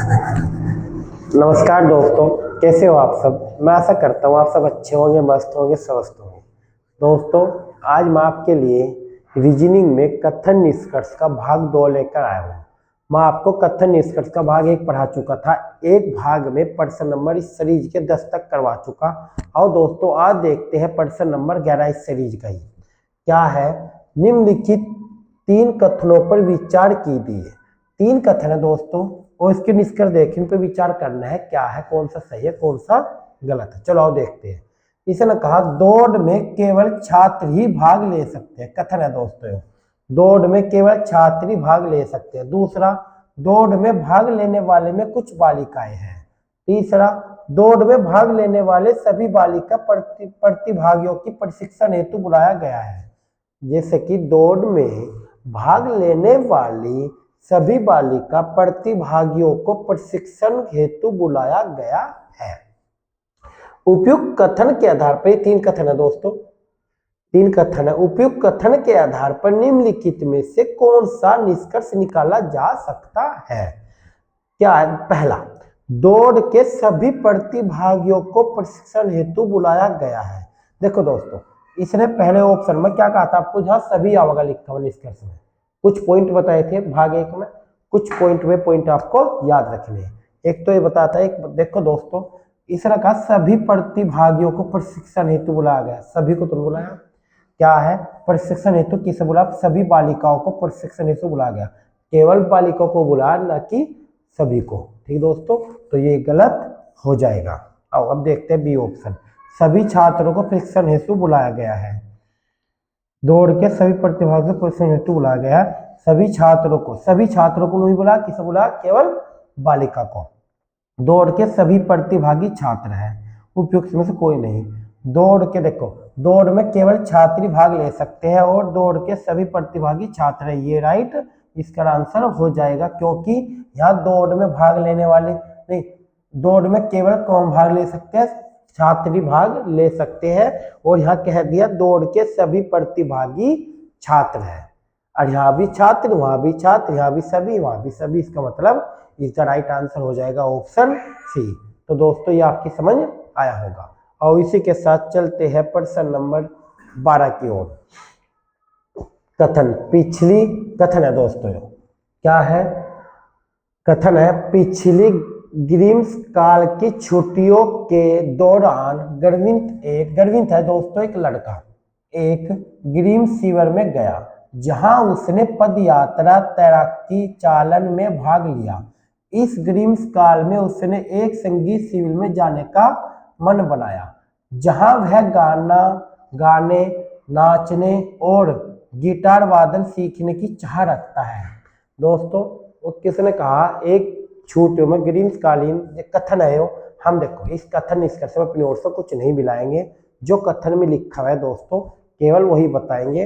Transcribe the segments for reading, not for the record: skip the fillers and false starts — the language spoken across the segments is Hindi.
नमस्कार दोस्तों, कैसे हो आप सब। मैं आशा करता हूँ आप सब अच्छे होंगे, मस्त होंगे, स्वस्थ होंगे। दोस्तों, आज मैं आपके लिए रीजनिंग में कथन निष्कर्ष का भाग 2 लेकर आया हूँ। मैं आपको कथन निष्कर्ष का भाग 1 पढ़ा चुका था। एक भाग में प्रश्न नंबर इस सीरीज के 10 तक करवा चुका। और दोस्तों, आज देखते हैं प्रश्न नंबर 11 इस सीरीज का ही क्या है। निम्नलिखित 3 कथनों पर विचार कीजिए। 3 कथन है दोस्तों, और इसके निष्कर्ष देखें, इन पे विचार करना है क्या है, कौन सा सही है, कौन सा गलत है। चलो आओ देखते हैं। इसने कहा दौड़ में केवल छात्र ही भाग ले सकते हैं। कथन है दोस्तों, दौड़ में केवल छात्र ही भाग ले सकते हैं। दूसरा, दौड़ में भाग लेने वाले में कुछ बालिकाएं हैं। तीसरा, दौड़ में भाग लेने वाले सभी बालिका प्रतिभागियों की प्रशिक्षण हेतु बुलाया गया है। जैसे कि दौड़ में भाग लेने वाली सभी बालिका प्रतिभागियों को प्रशिक्षण हेतु बुलाया गया है। उपयुक्त कथन के आधार पर 3 कथन है दोस्तों, 3 कथन है। उपयुक्त कथन के आधार पर निम्नलिखित में से कौन सा निष्कर्ष निकाला जा सकता है। क्या है? पहला, दौड़ के सभी प्रतिभागियों को प्रशिक्षण हेतु बुलाया गया है। देखो दोस्तों, इसने पहले ऑप्शन में क्या कहा था आपको, जहां सभी आवेगा लिखा हुआ निष्कर्ष में कुछ पॉइंट बताए थे भाग 1 में, कुछ पॉइंट आपको याद रखने हैं। एक तो ये बताता है, एक देखो दोस्तों, इसने कहा सभी प्रतिभागियों को प्रशिक्षण हेतु बुलाया गया। सभी को तो बुलाया, क्या है प्रशिक्षण हेतु किसे बुलाया, सभी बालिकाओं को प्रशिक्षण हेतु बुलाया गया। केवल बालिकाओं को बुलाया, न कि सभी को। ठीक दोस्तों, तो ये गलत हो जाएगा। आओ अब देखते हैं बी ऑप्शन, सभी छात्रों को प्रशिक्षण हेतु बुलाया गया है। दौड़ के सभी प्रतिभागियों को प्रशिक्षण हेतु बुलाया गया है। सभी छात्रों को नहीं बुलाया, किसे बुलाया, केवल बालिका को। दौड़ के सभी प्रतिभागी छात्र हैं, उपयुक्त में से कोई नहीं। दौड़ के देखो, दौड़ में केवल छात्र ही भाग ले सकते हैं और दौड़ के सभी प्रतिभागी छात्र हैं। ये राइट इसका आंसर हो जाएगा, क्योंकि यहाँ दौड़ में भाग लेने वाले नहीं, दौड़ में केवल कौन भाग ले सकते हैं, छात्र ही भाग ले सकते हैं। और यहाँ कह दिया दौड़ के सभी प्रतिभागी छात्र हैं, और यहाँ भी छात्र, वहां भी छात्र, यहाँ भी सभी, वहां भी सभी। इसका मतलब इसका राइट आंसर हो जाएगा ऑप्शन सी। तो दोस्तों, ये आपकी समझ आया होगा। और इसी के साथ चलते हैं प्रश्न नंबर 12 की ओर। कथन कथन है दोस्तों, क्या है, कथन है पिछली ग्रीष्मकाल की छुट्टियों के दौरान गर्विंत है दोस्तों, एक लड़का एक ग्रीष्म शिविर में गया, जहां उसने पद यात्रा, तैराकी, चालन में भाग लिया। इस ग्रीष्म काल में उसने एक संगीत शिविर में जाने का मन बनाया, जहां वह गाने, नाचने और गिटार वादन सीखने की चाह रखता है। दोस्तों, वो किसने कहा, एक छुट्टियों में ग्रीष्मकालीन कथन है वो। हम देखो इस कथन निष्कर्ष में अपनी ओर से कुछ नहीं मिलाएंगे, जो कथन में लिखा हुआ है दोस्तों केवल वही बताएंगे।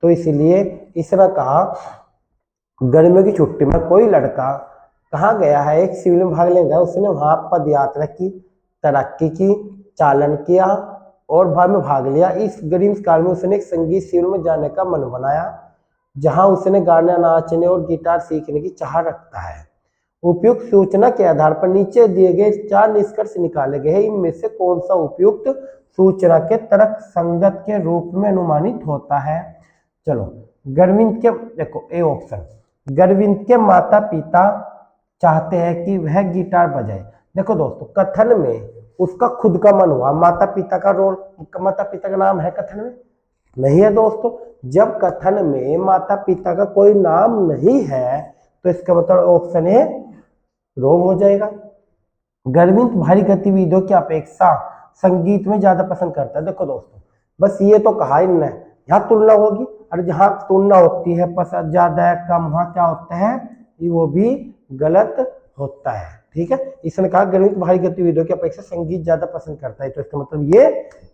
तो इसलिए इसने कहा गर्मियों की छुट्टी में कोई लड़का कहाँ गया है, एक शिविर में भाग लेने गया। उसने वहां पद यात्रा की, तैराकी की, चालन किया और भाग लिया। इस ग्रीष्म काल में उसने एक संगीत शिविर में जाने का मन बनाया, जहां उसने गाना, नाचने और गिटार सीखने की चाह रखता है। उपयुक्त सूचना के आधार पर नीचे दिए गए 4 निष्कर्ष निकाले गए हैं। इनमें से कौन सा उपयुक्त सूचना के तर्क संगत के रूप में अनुमानित होता है। चलो, गर्विंत के देखो ए ऑप्शन, गर्विंत के माता पिता चाहते हैं कि वह गिटार बजाए। देखो दोस्तों, कथन में उसका खुद का मन हुआ, माता पिता का नाम है कथन में, नहीं है दोस्तों। जब कथन में माता पिता का कोई नाम नहीं है तो इसका मतलब ऑप्शन ए रॉन्ग हो जाएगा। गर्विंत भारी गतिविधियों की अपेक्षा संगीत में ज्यादा पसंद करता है। देखो दोस्तों, बस ये तो कहा इनने, यहाँ तुलना होगी, और जहां तुलना होती है पसंद ज्यादा है कम, वहां क्या होता है, वो भी गलत होता है। ठीक है, इसने कहा गर्विंत भारी गतिविधियों की अपेक्षा संगीत ज्यादा पसंद करता है, तो इसका मतलब ये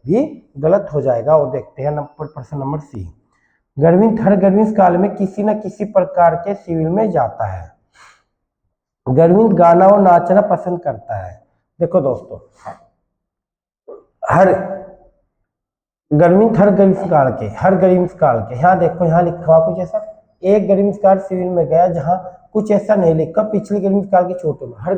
भी गलत हो जाएगा। और देखते हैं प्रश्न नंबर सी, गर्विंत हर ग्रीष्म काल में किसी न किसी प्रकार के शिविर में जाता है। गर्विंत गाना और नाचना पसंद करता है। देखो दोस्तों, गर्विंत हर ग्रीष्म काल के, यहाँ देखो, यहाँ लिखा हुआ कुछ ऐसा, एक ग्रीष्म काल शिविर में गया जहां कुछ ऐसा नहीं लिखा, पिछली गर्भित काल की छोटे में हर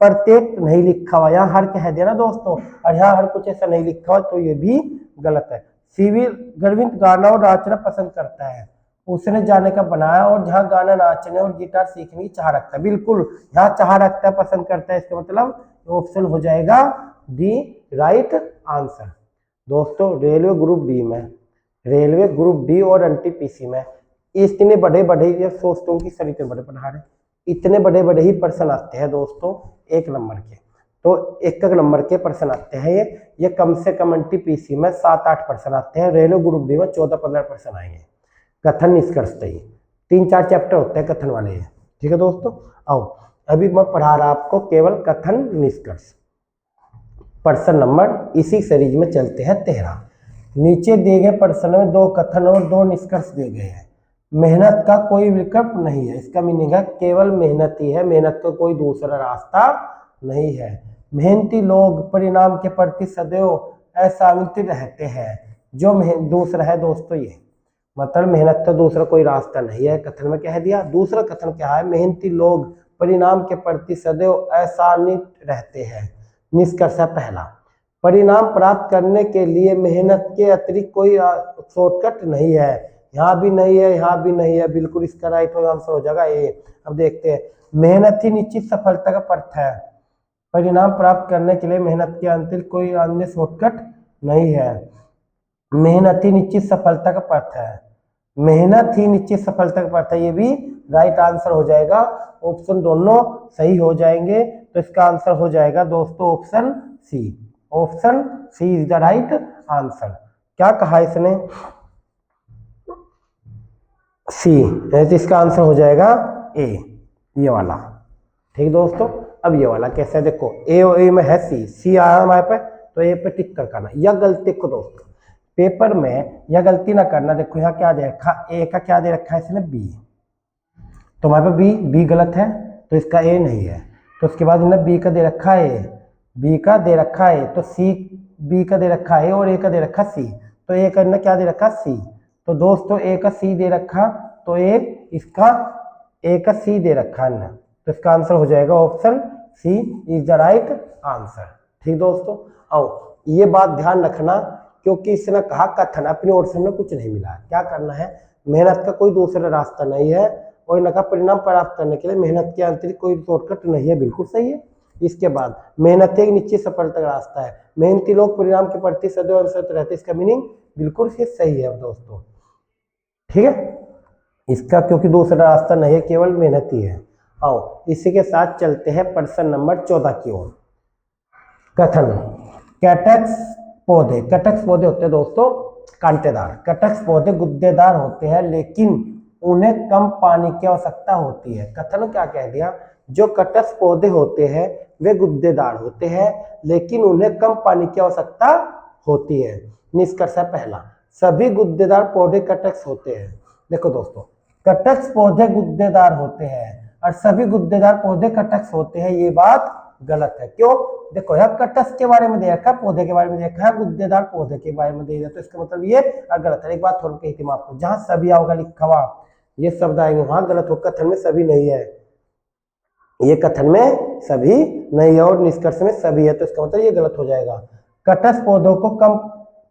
प्रत्येक नहीं लिखा हुआ, यहाँ हर कह दिया ना दोस्तों, और यहाँ हर कुछ ऐसा नहीं लिखा हुआ, तो ये भी गलत है। सिविल गर्भित गाना और नाचना पसंद करता है, उसने जाने का बनाया और जहाँ गाना नाचने और गिटार सीखने की चाह रखता है, बिल्कुल यहाँ चाह रखता है, पसंद करता है, इसका मतलब ऑप्शन हो जाएगा डी राइट आंसर। दोस्तों रेलवे ग्रुप डी में, रेलवे ग्रुप डी और एनटीपीसी में इतने बड़े बड़े ये दोस्तों की सर इतने बड़े पढ़ा रहे, इतने बड़े बड़े ही प्रश्न आते हैं दोस्तों 1 नंबर के, तो 1 नंबर के प्रश्न आते हैं ये कम से कम एनटीपीसी में 7-8 प्रश्न आते हैं, रेलवे ग्रुप डी में 14-15 प्रश्न आएंगे। कथन निष्कर्ष चाहिए 3-4 चैप्टर होते हैं कथन वाले, ठीक है दोस्तों। आओ अभी मैं पढ़ा रहा आपको केवल कथन निष्कर्ष। प्रश्न नंबर इसी सीरीज में चलते हैं 13। नीचे दिए गए प्रश्न में 2 कथन और 2 निष्कर्ष दिए गए हैं। मेहनत का कोई विकल्प नहीं है, इसका मीनिंग है केवल मेहनत ही है, मेहनत का कोई दूसरा रास्ता नहीं है। मेहनती लोग परिणाम के प्रति सदैव असावंतित रहते हैं, जो दूसरा है दोस्तों ये मतलब मेहनत का दूसरा कोई रास्ता नहीं है, कथन में कह दिया। दूसरा कथन क्या है, मेहनती लोग परिणाम के प्रति सदैव असावंतित रहते हैं। निष्कर्ष है पहला, परिणाम प्राप्त करने के लिए मेहनत के अतिरिक्त कोई शॉर्टकट नहीं है, यहाँ भी नहीं है, यहाँ भी नहीं है, बिल्कुल इसका राइट आंसर हो जाएगा ए। अब देखते हैं, मेहनत ही निश्चित सफलता का पथ है, परिणाम प्राप्त करने के लिए मेहनत के अतिरिक्त कोई अन्य शॉर्टकट नहीं है। मेहनत ही निश्चित सफलता का पथ है, मेहनत ही निश्चित सफलता का पथ है, ये भी राइट आंसर हो जाएगा। ऑप्शन दोनों सही हो जाएंगे, तो इसका आंसर हो जाएगा दोस्तों option C. Option C is the right answer. क्या कहा इसने, सी, इसका आंसर हो जाएगा ए, ये वाला। ठीक दोस्तों, अब ये वाला कैसे है, देखो ए में है सी, सी आया हमारे पे, तो ए पे टिक कर करना। यह गलती को दोस्तों पेपर में यह गलती ना करना, देखो यहाँ क्या दे रखा, ए का क्या दे रखा है इसने बी, तो हमारे पे बी गलत है, तो इसका ए नहीं है। तो उसके बाद इन्हें बी का दे रखा है, बी का दे रखा है, तो सी, बी का दे रखा है और ए का दे रखा सी, तो ए का इन्हें क्या दे रखा सी, तो दोस्तों ए का सी दे रखा, तो ए इसका ए का सी दे रखा है, तो इसका आंसर हो जाएगा option C is the right answer. ठीक दोस्तों, आओ ये बात ध्यान रखना, क्योंकि इसने कहा कथन, अपनी ओर से हमें कुछ नहीं मिला, क्या करना है, मेहनत का कोई दूसरा रास्ता नहीं है, और इनका परिणाम प्राप्त करने के लिए मेहनत के अंतरिक्त कोई शॉर्टकट नहीं है, बिल्कुल सही है। इसके बाद मेहनत एक निश्चित सफलता का रास्ता है, मेहनती लोग परिणाम के प्रति सदैव अनुसरित रहते, इसका मीनिंग बिल्कुल सही है दोस्तों। ठीक है, इसका क्योंकि दूसरा रास्ता नहीं है, केवल मेहनत ही है। आओ इसी के साथ चलते हैं प्रश्न नंबर 14 की ओर। कथन, कैटक्स पौधे, कटक्स पौधे होते हैं दोस्तों कांटेदार, कटक्स पौधे गुद्देदार होते हैं, लेकिन उन्हें कम पानी की आवश्यकता होती है। कथन क्या कह दिया, जो कटक्स पौधे होते हैं वे गुद्देदार होते हैं, लेकिन उन्हें कम पानी की आवश्यकता होती है। निष्कर्ष है पहला, सभी गुद्देदार पौधे कटक्स होते हैं। देखो दोस्तों, कटक्स पौधे गुद्देदार होते हैं और सभी गुद्देदार पौधे कटक्स होते हैं, ये बात गलत है। क्यों, देखो यहाँ कटक्स के बारे में देखा, पौधे के बारे में देखा है, गुद्देदार पौधे के बारे में देखा, तो इसका मतलब ये गलत है। एक बात थोड़ी कही थी मैं आपको, जहां सभी आओगा लिखा हुआ ये शब्द आएंगे वहां गलत हो, कथन में सभी नहीं है, ये कथन में सभी नहीं है और निष्कर्ष में सभी है, तो इसका मतलब ये गलत हो जाएगा। कटक्स पौधों को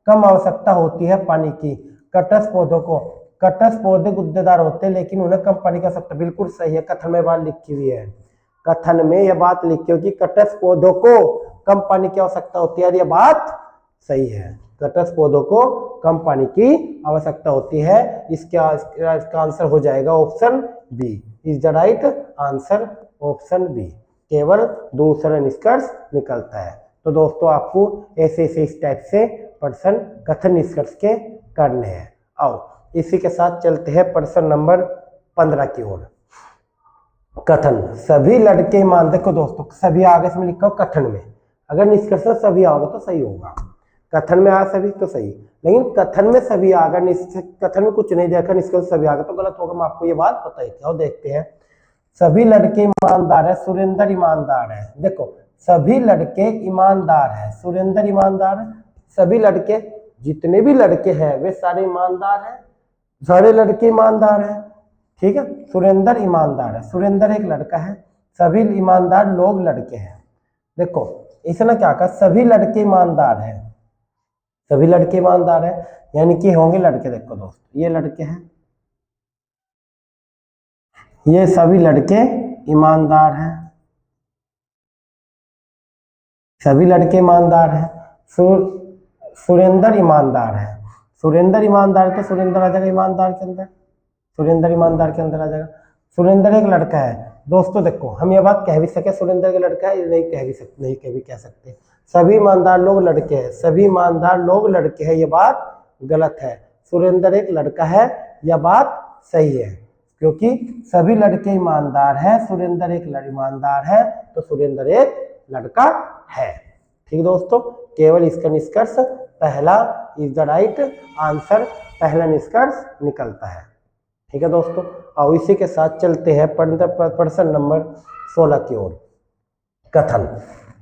कम आवश्यकता होती है पानी की, कटक्स पौधों को, कटक्स पौधे गुद्देदार होते हैं लेकिन उन्हें कम पानी की आवश्यकता, बिल्कुल सही है, कथन में बात लिखी हुई है, कथन में यह बात लिखी हो कि कटक्स पौधों को कम पानी की आवश्यकता होती है, और यह बात सही है, कटक्स पौधों को कम पानी की आवश्यकता होती है। इसका आंसर हो जाएगा option B is the right answer, option B, केवल दूसरा निष्कर्ष निकलता है। तो दोस्तों आपको ऐसे इस टाइप से प्रश्न कथन निष्कर्ष के करने हैं। आओ इसी के साथ चलते हैं प्रश्न नंबर 15 की ओर। कथन, सभी लड़के ईमान, देखो दोस्तों सभी आगे से मैं लिखा हूं कथन में, अगर निष्कर्ष में सभी आओगे तो सही होगा, कथन में आ सभी तो सही, लेकिन कथन में सभी आगा, कथन में कुछ नहीं देखा, निष्कर्ष सभी आगे तो गलत होगा, मैं आपको ये बात बताई थी। और देखते हैं, सभी लड़के ईमानदार है, सुरेंद्र ईमानदार है। देखो सभी लड़के ईमानदार है, सुरेंद्र ईमानदार है, सभी लड़के, जितने भी लड़के हैं वे सारे ईमानदार हैं, सारे लड़के ईमानदार हैं, ठीक है। सुरेंद्र ईमानदार है, सुरेंद्र एक लड़का है, सभी ईमानदार लोग लड़के हैं। देखो इसने क्या कहा, सभी लड़के ईमानदार हैं, सभी लड़के ईमानदार हैं यानी कि होंगे लड़के। देखो दोस्त ये लड़के हैं, ये सभी लड़के ईमानदार हैं, सभी लड़के ईमानदार हैं। सुरेंद्र ईमानदार है, सुरेंद्र ईमानदार है तो सुरेंद्र आ जाएगा ईमानदार के अंदर, सुरेंद्र ईमानदार के अंदर आ जाएगा। सुरेंद्र एक लड़का है। दोस्तों देखो हम ये बात कह भी सके सुरेंद्र का लड़का है, नहीं कह भी सकते, नहीं कह भी कह सकते। सभी ईमानदार लोग लड़के हैं, सभी ईमानदार लोग लड़के हैं, ये बात गलत है। सुरेंद्र एक लड़का है, यह बात सही है, क्योंकि सभी लड़के ईमानदार हैं, सुरेंद्र एक ईमानदार है तो सुरेंद्र एक लड़का है। ठीक दोस्तों, केवल इसका निष्कर्ष पहला इज द राइट आंसर, पहला निष्कर्ष निकलता है। ठीक है दोस्तों, और इसी के साथ चलते हैं प्रश्न नंबर 16 की ओर। कथन,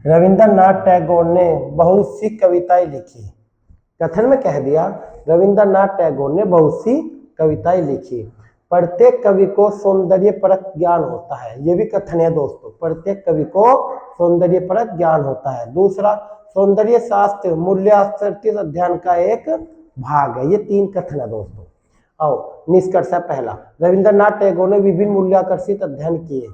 रविंद्रनाथ टैगोर ने बहुत सी कविताएं लिखी। कथन में कह दिया रविंद्रनाथ टैगोर ने बहुत सी कविताएं लिखी। प्रत्येक कवि को सौंदर्य परक ज्ञान होता है, ये भी कथन है दोस्तों, प्रत्येक कवि को सौंदर्य परक ज्ञान होता है। दूसरा, सौंदर्य शास्त्र मूल्याश्रित अध्ययन का एक भाग है। ये 3 कथन है दोस्तों। और निष्कर्ष है पहला, रविंद्रनाथ टैगोर ने विभिन्न मूल्याकर्षित अध्ययन किए।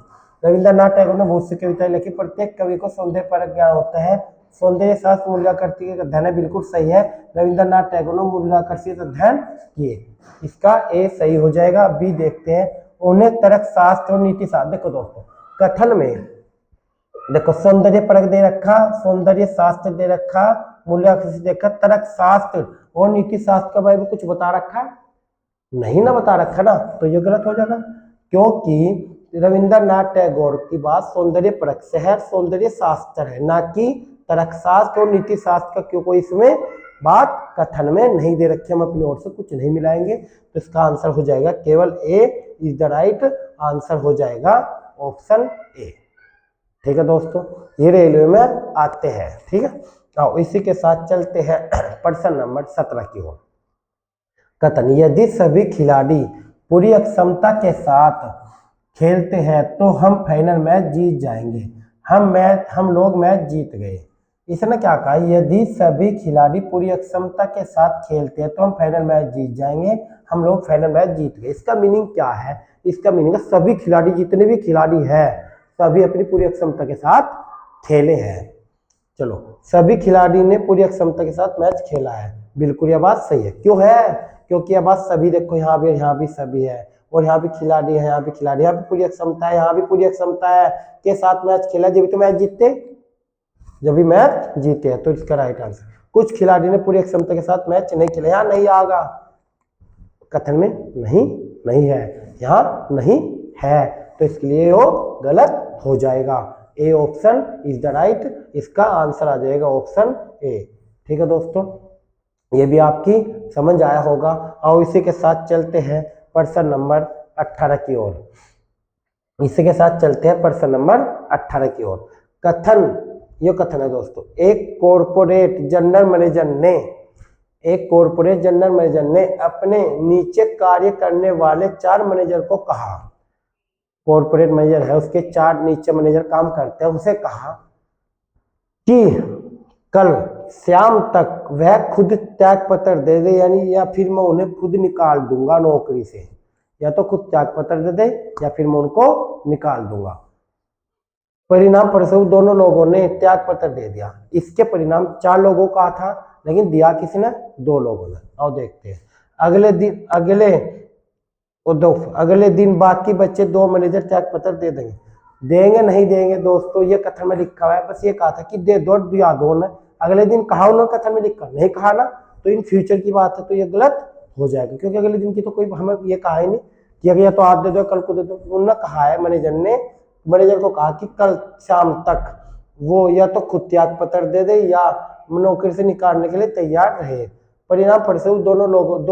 रविंद्रनाथ टैगोर ने बहुत सी कविताएं लिखी, प्रत्येक कवि को सौंदर्य परक ज्ञान होता है, सौंदर्य शास्त्र मूल्याकर्षित अध्ययन है, बिल्कुल सही है। रविंद्रनाथ टैगोर ने मूल्याकर्षित अध्ययन किए, इसका ए सही हो जाएगा। बी देखते हैं, उन्हें तर्क शास्त्र और नीति शास्त्र। देखो दोस्तों कथन में देखो सौंदर्य परक दे रखा, सौंदर्य शास्त्र दे रखा, मूल्याकर्षित देखा, तर्क शास्त्र और नीति शास्त्र के बारे में कुछ बता रखा नहीं ना, बता रखा ना, तो ये गलत हो जाएगा, क्योंकि रविंद्रनाथ टैगोर की बात सौंदर्य परक से है, सौंदर्य शास्त्र है, ना कि तर्क शास्त्र और नीति शास्त्र का, क्योंकि इसमें बात कथन में नहीं दे रखी, हम अपनी ओर से कुछ नहीं मिलाएंगे, तो इसका आंसर हो जाएगा केवल ए इज द राइट आंसर हो जाएगा ऑप्शन ए। ठीक है दोस्तों, ये रेलवे में आते हैं। ठीक है, और इसी के साथ चलते हैं प्रश्न नंबर 17 की ओर। कथन, यदि सभी खिलाड़ी पूरी अक्षमता के साथ खेलते हैं तो हम फाइनल मैच जीत जाएंगे। हम लोग मैच जीत गए। इसने क्या कहा, यदि सभी खिलाड़ी पूरी अक्षमता के साथ खेलते हैं तो हम फाइनल मैच जीत जाएंगे, हम लोग फाइनल मैच जीत गए। इसका मीनिंग क्या है, इसका मीनिंग है सभी खिलाड़ी, जितने भी खिलाड़ी हैं सभी अपनी पूरी अक्षमता के साथ खेले हैं। चलो, सभी खिलाड़ी ने पूरी अक्षमता के साथ मैच खेला है, बिल्कुल यह बात सही है। क्यों है, क्योंकि यह बात सभी, देखो यहाँ भी सभी है, और यहाँ भी खिलाड़ी है, यहाँ भी खिलाड़ी, यहाँ भी पूरी अक्षमता है, यहाँ भी पूरी अक्षमता है के साथ मैच खेला, जब भी तो मैच जीतते, जब भी मैच जीते हैं, तो इसका राइट आंसर। कुछ खिलाड़ी ने पूरी अक्षमता के साथ मैच नहीं खेला, यहाँ नहीं आएगा, कथन में नहीं है, यहाँ नहीं है, तो इसके लिए वो गलत हो जाएगा। A option is the right, इसका आंसर आ जाएगा ऑप्शन ए। ठीक है दोस्तों, ये भी आपकी समझ आया होगा। और इसी के साथ चलते हैं प्रश्न नंबर 18 की ओर। इसी के साथ चलते हैं प्रश्न नंबर 18 की ओर। कथन, ये कथन है दोस्तों, एक कॉर्पोरेट जनरल मैनेजर ने अपने नीचे कार्य करने वाले 4 मैनेजर को कहा, कॉर्पोरेट मैनेजर है, उसके 4 नीचे मैनेजर काम करते हैं, उसे कहा कि कल शाम तक वह खुद त्याग पत्र दे दे, यानी या फिर मैं उन्हें खुद निकाल दूंगा नौकरी से, या तो खुद त्याग पत्र दे दे या फिर मैं उनको निकाल दूंगा। परिणाम परिस्वरूप दोनों लोगों ने त्याग पत्र दे दिया। इसके परिणाम 4 लोगों का था, लेकिन दिया किसने, 2 लोगों ने। और देखते हैं अगले दिन बाकी बच्चे 2 मैनेजर त्याग पत्र दे देंगे नहीं देंगे। दोस्तों ये कथन में लिखा हुआ है, बस ये कहा था कि दे दो या दो न, अगले दिन कहा उन्होंने, कथन में लिखा नहीं कहा ना, तो इन फ्यूचर की बात है, तो ये गलत हो जाएगा, क्योंकि अगले दिन की तो कोई हमें ये कहा ही नहीं कि अगर या तो आज दे दो कल को दे दो। उन्होंने कहा है, मैनेजर को कहा कि कल शाम तक वो या तो खुद त्याग पत्र दे दे या नौकरी से निकालने के लिए तैयार रहे। परिणाम परिस्वरूप 2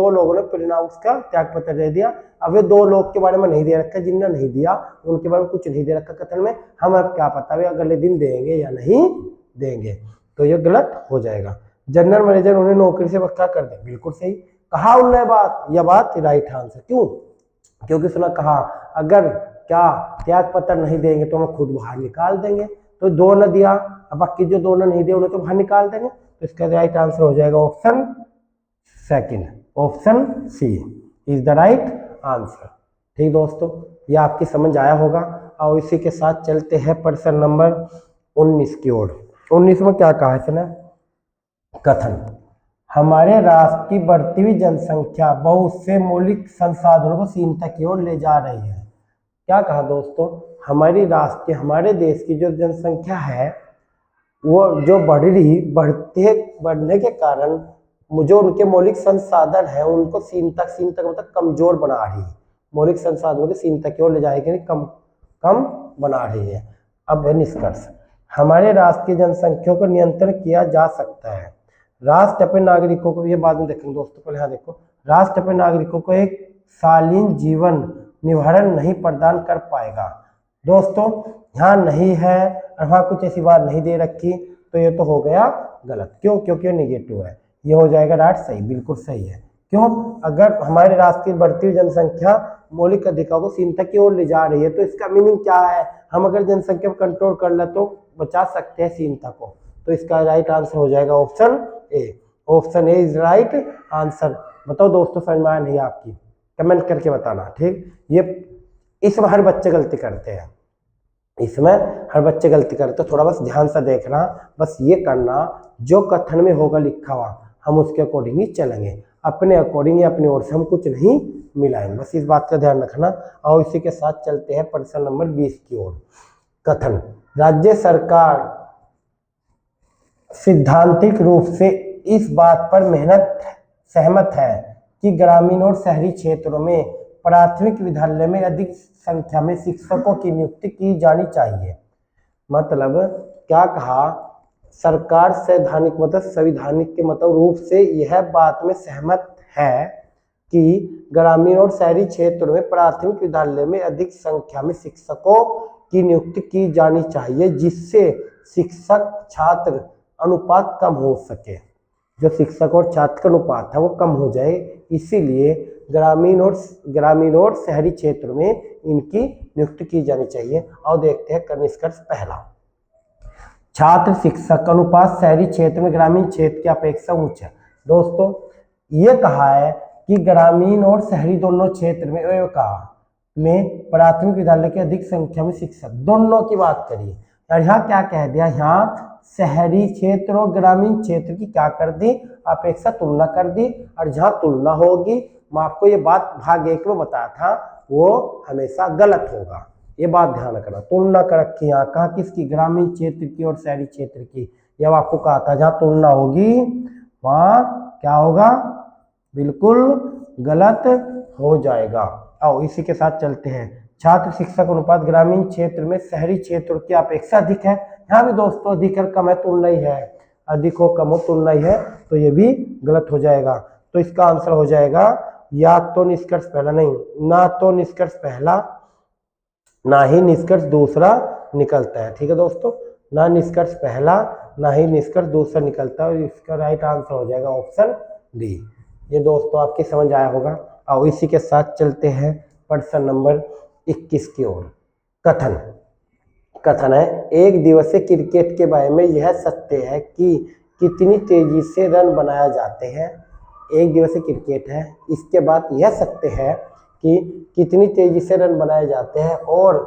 लोगों ने परिणाम उसका त्याग पत्र दे दिया। अब ये 2 लोग के बारे में नहीं दे रखा, जिन्होंने नहीं दिया उनके बारे में कुछ नहीं दे रखा कथन में, हम अब क्या पता है अगले दिन देंगे या नहीं देंगे, तो ये गलत हो जाएगा। जनरल मैनेजर उन्हें नौकरी से बख्शा कर दे, बिल्कुल सही कहा उन्होंने बात, यह बात राइट आंसर। क्यों, क्योंकि उसने कहा अगर क्या त्याग पत्र नहीं देंगे तो हम खुद बाहर निकाल देंगे, तो 2 न दिया, अब बाकी जो 2 नहीं दिया उन्हें तो बाहर निकाल देंगे। तो इसका राइट आंसर हो जाएगा option second, option C is the right answer. ठीक दोस्तों, ये आपकी समझ आया होगा। और इसी के साथ चलते हैं प्रश्न नंबर 19 की ओर। 19 में क्या कहा है इसने? कथन, हमारे राष्ट्र की बढ़ती हुई जनसंख्या बहुत से मौलिक संसाधनों को सीमित की ओर ले जा रही है। क्या कहा दोस्तों? हमारी राष्ट्र की, हमारे देश की जो जनसंख्या है वो जो बढ़ने के कारण जो उनके मौलिक संसाधन है उनको सीमित मतलब कमजोर बना रही है। मौलिक संसाधनों की सीमित की ओर ले जाएगी, कम बना रही है। अब है निष्कर्ष, हमारे राष्ट्र की जनसंख्या को नियंत्रण किया जा सकता है। राष्ट्र अपने नागरिकों को, ये बाद में देखेंगे दोस्तों, पहले यहाँ देखो, राष्ट्र अपने नागरिकों को एक शालीन जीवन निवारण नहीं प्रदान कर पाएगा। दोस्तों यहाँ नहीं है और वहाँ कुछ ऐसी बात नहीं दे रखी, तो ये तो हो गया गलत। क्यों? क्योंकि नेगेटिव है। ये हो जाएगा राइट, सही, बिल्कुल सही है। क्यों? अगर हमारे राष्ट्र की बढ़ती हुई जनसंख्या मौलिक अधिकारों को सीमित की ओर ले जा रही है तो इसका मीनिंग क्या है? हम अगर जनसंख्या को कंट्रोल कर ले तो बचा सकते हैं सीमित को। तो इसका राइट आंसर हो जाएगा option A. Option A is right answer. बताओ दोस्तों, समझ में आया नहीं आपकी? कमेंट करके बताना। ठीक, ये इसमें हर बच्चे गलती करते हैं, इसमें हर बच्चे गलती करते हैं। थोड़ा बस ध्यान से देखना, बस ये करना जो कथन में होगा लिखा हुआ हम उसके अकॉर्डिंग ही चलेंगे, अपने अकॉर्डिंग या अपनी ओर से हम कुछ नहीं मिलाएंगे। बस इस बात का ध्यान रखना। और इसी के साथ चलते हैं प्रश्न नंबर 20 की ओर। कथन, राज्य सरकार सैद्धांतिक रूप से इस बात पर सहमत है कि ग्रामीण और शहरी क्षेत्रों में प्राथमिक विद्यालय में अधिक संख्या में शिक्षकों की नियुक्ति की जानी चाहिए। मतलब क्या कहा? सरकार सैद्धांतिक मतलब संवैधानिक के मतलब रूप से यह बात में सहमत है कि ग्रामीण और शहरी क्षेत्रों में प्राथमिक विद्यालय में अधिक संख्या में शिक्षकों की नियुक्ति की जानी चाहिए, जिससे शिक्षक छात्र अनुपात कम हो सके। जो शिक्षक और छात्र का अनुपात है वो कम हो जाए, इसीलिए ग्रामीण और शहरी क्षेत्र में इनकी नियुक्ति की जानी चाहिए। और देखते हैं निष्कर्ष पहला, छात्र शिक्षक अनुपात शहरी क्षेत्र में ग्रामीण क्षेत्र की अपेक्षा उच्च है। दोस्तों ये कहा है कि ग्रामीण और शहरी दोनों क्षेत्र में प्राथमिक विद्यालय की अधिक संख्या में शिक्षक, दोनों की बात करी। और यहाँ क्या कह दिया? यहाँ शहरी क्षेत्र और ग्रामीण क्षेत्र की क्या कर दी? अपेक्षा तुलना कर दी। और जहाँ तुलना होगी, मैं आपको ये बात भाग 1 में बताया था, वो हमेशा गलत होगा। ये बात ध्यान रखना। तुलना कर रखी यहाँ, कहा किसकी? ग्रामीण क्षेत्र की और शहरी क्षेत्र की। यह आपको कहा था जहाँ तुलना होगी वहाँ क्या होगा? बिल्कुल गलत हो जाएगा। आओ इसी के साथ चलते हैं, छात्र शिक्षक अनुपात ग्रामीण क्षेत्र में शहरी क्षेत्र की अपेक्षा अधिक है। यहाँ भी दोस्तों अधिक और कम है, तुलना ही है, अधिक हो कम हो तुलना ही है, तो ये भी गलत हो जाएगा। तो इसका आंसर हो जाएगा या तो निष्कर्ष पहला, नहीं ना तो निष्कर्ष पहला ना ही निष्कर्ष दूसरा निकलता है। ठीक है दोस्तों, ना निष्कर्ष पहला ना ही निष्कर्ष दूसरा निकलता है, और इसका राइट आंसर हो जाएगा ऑप्शन डी। ये दोस्तों आपकी समझ आया होगा। और इसी के साथ चलते हैं प्रश्न नंबर 21 की ओर। कथन है, एक दिवसीय क्रिकेट के बारे में यह सत्य है कि कितनी तेजी से रन बनाए जाते हैं। एक दिवसीय क्रिकेट है, इसके बाद यह सत्य है कि कितनी तेजी से रन बनाए जाते हैं और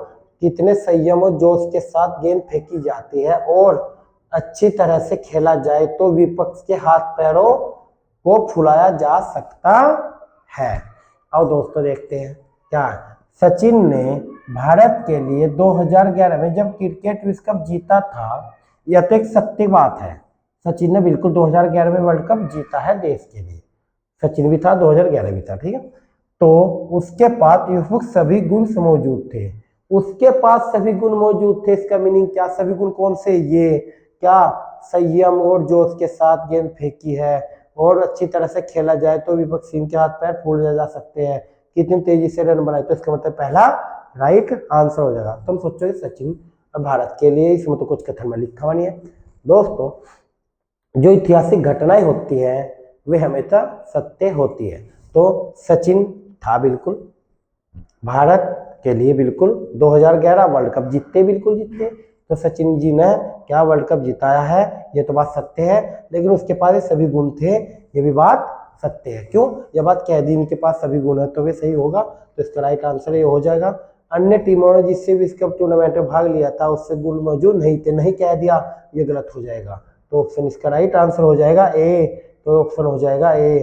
कितने संयम और जोश के साथ गेंद फेंकी जाती है, और अच्छी तरह से खेला जाए तो विपक्ष के हाथ पैरों को फुलाया जा सकता है। अब दोस्तों देखते हैं क्या सचिन ने भारत के लिए 2011 में जब क्रिकेट विश्व कप जीता था, यह तो एक सत्य बात है, सचिन ने बिल्कुल 2011 में वर्ल्ड कप जीता है देश के लिए, सचिन भी था 2011 भी था, ठीक है। तो उसके पास युवक सभी गुण मौजूद थे, उसके पास सभी गुण मौजूद थे। इसका मीनिंग क्या? सभी गुण कौन से? ये क्या संयम और जोश के साथ गेंद फेंकी है, और अच्छी तरह से खेला जाए तो विपक्षी के हाथ पैर फूल जा सकते हैं, कितनी तेजी से रन बनाए, तो इसका मतलब पहला राइट आंसर हो जाएगा। तुम सोचोगे सचिन और भारत के लिए, इसमें तो कुछ कथन में लिखा हुआ नहीं है। दोस्तों जो ऐतिहासिक घटनाएं होती हैं वे हमेशा सत्य होती है, तो सचिन था बिल्कुल, भारत के लिए बिल्कुल 2011 वर्ल्ड कप जीतते, बिल्कुल जीतते। तो सचिन जी ने क्या वर्ल्ड कप जिताया है, ये तो बात सत्य है, लेकिन उसके पास ये सभी गुण थे, ये भी बात सत्य है। क्यों? यह बात कह दी इनके पास सभी गुण है तो वे सही होगा, तो इसका राइट आंसर ये हो जाएगा। अन्य टीमों ने जिससे भी इसके टूर्नामेंट में भाग लिया था उससे गुण मौजूद नहीं थे, नहीं कह दिया, ये गलत हो जाएगा। तो ऑप्शन इसका राइट आंसर हो जाएगा ए, तो ऑप्शन हो जाएगा ए।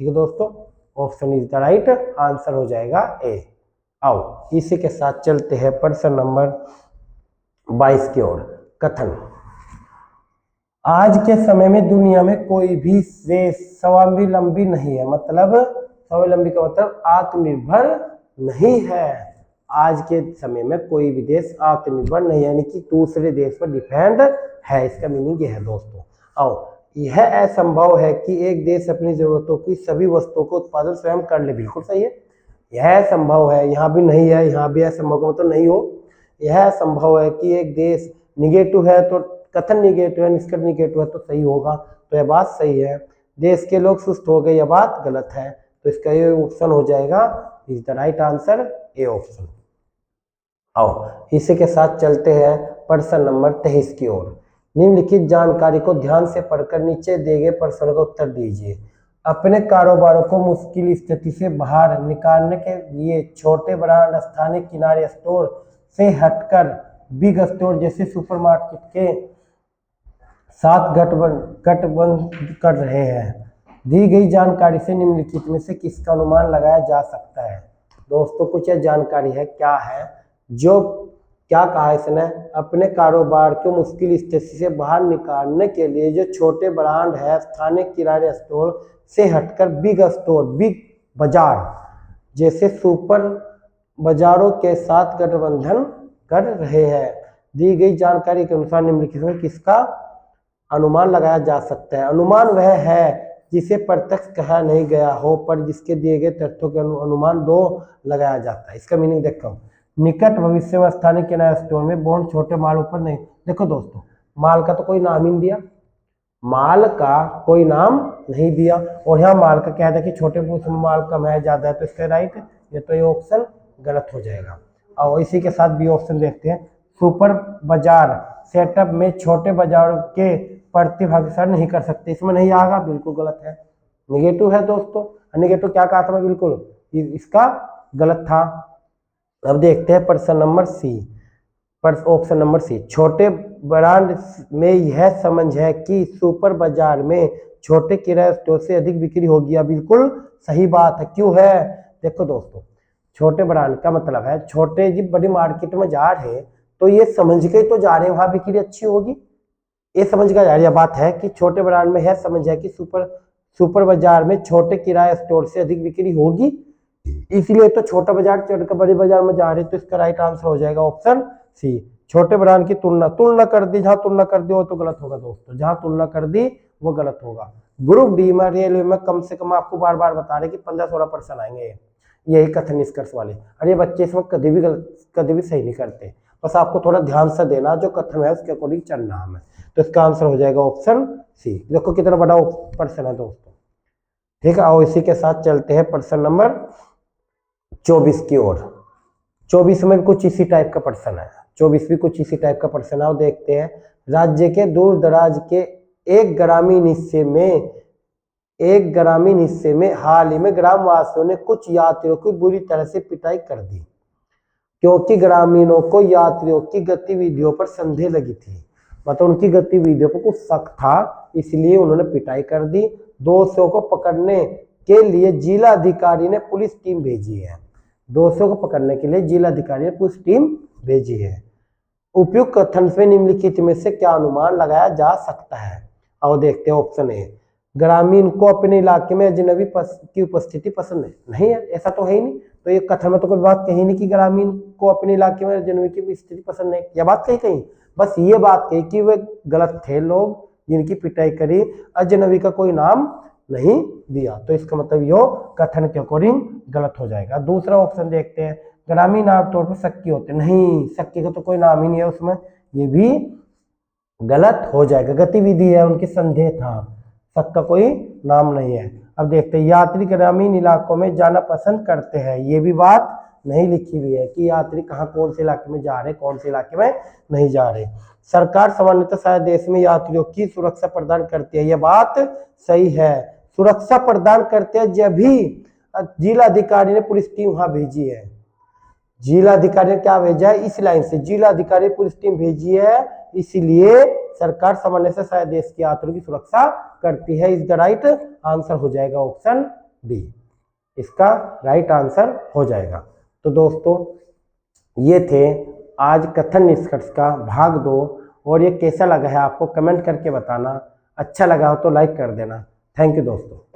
ठीक है दोस्तों, option is the right answer हो जाएगा ए। आओ इसी के साथ चलते हैं प्रश्न नंबर 22 की ओर। कथन, आज के समय में दुनिया में कोई भी देश स्वावलंबी नहीं है, मतलब स्वावलंबी का मतलब आत्मनिर्भर नहीं है। आज के समय में कोई भी देश आत्मनिर्भर नहीं, यानी कि दूसरे देश पर डिपेंड है, इसका मीनिंग यह है दोस्तों। आओ, यह असंभव है कि एक देश अपनी जरूरतों की सभी वस्तुओं को उत्पादन स्वयं कर ले, बिल्कुल सही है। यह संभव है, यहाँ भी नहीं है, यहाँ भी असंभव का मतलब नहीं हो। यह संभव है कि एक देश निगेटिव है तो कथन निगेटिव है, निष्कर्ष निगेटिव है तो सही होगा, तो यह बात सही है। देश के लोग सुस्त हो गए, यह बात गलत है, तो इसका ये ऑप्शन हो जाएगा is the right answer A option. आओ इसी के साथ चलते हैं प्रश्न नंबर 23 की ओर। निम्नलिखित जानकारी को ध्यान से पढ़कर नीचे दिए गए प्रश्नों का उत्तर दीजिए। अपने कारोबारों को मुश्किल स्थिति से बाहर निकालने के लिए छोटे ब्रांड स्थानीय किनारे स्टोर से हटकर बिग स्टोर जैसे सुपरमार्केट के साथ गठबंधन कर रहे हैं। दी गई जानकारी से निम्नलिखित में से किसका अनुमान लगाया जा सकता है? दोस्तों कुछ यह जानकारी है, क्या है, जो क्या कहा है इसने, अपने कारोबार को मुश्किल स्थिति से बाहर निकालने के लिए जो छोटे ब्रांड है स्थानीय किराने स्टोर से हटकर बिग स्टोर, बिग बाजार जैसे सुपर बाजारों के साथ गठबंधन कर रहे हैं। दी गई जानकारी के अनुसार निम्नलिखित में किसका अनुमान लगाया जा सकता है? अनुमान वह है जिसे प्रत्यक्ष कहा नहीं गया हो पर जिसके दिए गए तथ्यों के अनुमान दो लगाया जाता है। इसका मीनिंग देखो, निकट भविष्य में स्थानीय किराना स्टोर में बहुत छोटे माल ऊपर नहीं। देखो दोस्तों, माल का तो कोई नाम ही नहीं दिया, माल का कोई नाम नहीं दिया, और यहाँ माल का कह दिया कि छोटे माल कम है ज्यादा है, तो इसका राइट ये तो ये ऑप्शन गलत हो जाएगा। और इसी के साथ बी ऑप्शन देखते हैं। सुपर बाजार सेटअप में छोटे बाजारों के प्रतिभागिता नहीं कर सकते, इसमें नहीं आएगा, बिल्कुल गलत है, निगेटिव है दोस्तों। निगेटिव क्या कहा था मैं, बिल्कुल इसका गलत था। अब देखते हैं प्रश्न number C, option number C. छोटे ब्रांड में यह समझ है कि सुपर बाजार में छोटे किराया स्टोर से अधिक बिक्री होगी, बिल्कुल सही बात है। क्यों है? देखो दोस्तों, छोटे ब्रांड का मतलब है छोटे जब बड़ी मार्केट में जा रहे तो ये समझ के तो जा रहे हैं वहां बिक्री अच्छी होगी, ये समझ के जा रही बात है कि छोटे ब्रांड में यह समझ है कि सुपर बाजार में छोटे किराया स्टोर से अधिक बिक्री होगी, इसलिए तो छोटा बाजार चढ़कर बड़े बाजार में जा रहे, तो इसका राइट आंसर हो जाएगा ऑप्शन सी। छोटे ब्रांड की तुलना कर दी, जहां तुलना कर दी वो तो गलत होगा दोस्तों, जहां तुलना कर दी वो गलत होगा। ग्रुप डी में रेलवे में कम से कम आपको बार बार बता रहे कि 15-16% आएंगे, यही कथन निष्कर्ष वाले। अरे बच्चे इस वक्त कभी भी सही नहीं करते, बस आपको थोड़ा ध्यान से देना, जो कथन है उसके अकॉर्डिंग चलना हमें, तो इसका आंसर हो जाएगा ऑप्शन सी। देखो कितना बड़ा प्रश्न है दोस्तों, ठीक है। और इसी के साथ चलते हैं प्रश्न नंबर 24 की ओर। 24 में कुछ इसी टाइप का प्रश्न है, 24 भी कुछ इसी टाइप का प्रश्न है, और देखते हैं। राज्य के दूर दराज के एक ग्रामीण हिस्से में हाल ही में ग्रामवासियों ने कुछ यात्रियों की बुरी तरह से पिटाई कर दी, क्योंकि ग्रामीणों को यात्रियों की गतिविधियों पर संदेह लगी थी, मतलब उनकी गतिविधियों पर कुछ शक था, इसलिए उन्होंने पिटाई कर दी। दोषियों को पकड़ने के लिए जिला अधिकारी ने पुलिस टीम भेजी है, दोषियों को पकड़ने के लिए जिला अधिकारी ने पुलिस टीम भेजी है। उपयुक्त कथन से निम्नलिखित में से क्या अनुमान लगाया जा सकता है? और देखते हैं ऑप्शन ए, ग्रामीण को अपने इलाके में अजनबी की उपस्थिति पसंद नहीं है, ऐसा तो है ही नहीं, तो ये कथन में तो कोई बात कही नहीं कि ग्रामीण को अपने इलाके में अजनबी की स्थिति पसंद नहीं, यह बात कहीं बस ये बात कही कि वे गलत थे लोग जिनकी पिटाई करी, अजनबी का कोई नाम नहीं दिया, तो इसका मतलब यो कथन के अकॉर्डिंग गलत हो जाएगा। दूसरा ऑप्शन देखते हैं। ग्रामीण आमतौर पर शक्की होते नहीं, शक्की का तो कोई नाम ही नहीं है उसमें, ये भी गलत हो जाएगा। गतिविधि है उनकी, संदेह था, शक का कोई नाम नहीं है। अब देखते हैं। यात्री ग्रामीण इलाकों में जाना पसंद करते हैं, ये भी बात नहीं लिखी हुई है कि यात्री कहाँ कौन से इलाके में जा रहे, कौन से इलाके में नहीं जा रहे। सरकार सामान्यतः सारे देश में यात्रियों की सुरक्षा प्रदान करती है, यह बात सही है। सुरक्षा प्रदान करते हैं जब भी जिला अधिकारी ने पुलिस टीम वहां भेजी है। जिला अधिकारी ने क्या भेजा है, इस लाइन से जिला अधिकारी पुलिस टीम भेजी है, इसलिए सरकार सामान्य से सारे देश के यात्रियों की सुरक्षा करती है। इसका राइट आंसर हो जाएगा ऑप्शन डी, इसका राइट आंसर हो जाएगा। तो दोस्तों ये थे आज कथन निष्कर्ष का भाग 2, और ये कैसा लगा है आपको कमेंट करके बताना। अच्छा लगा हो तो लाइक कर देना। थैंक यू दोस्तों।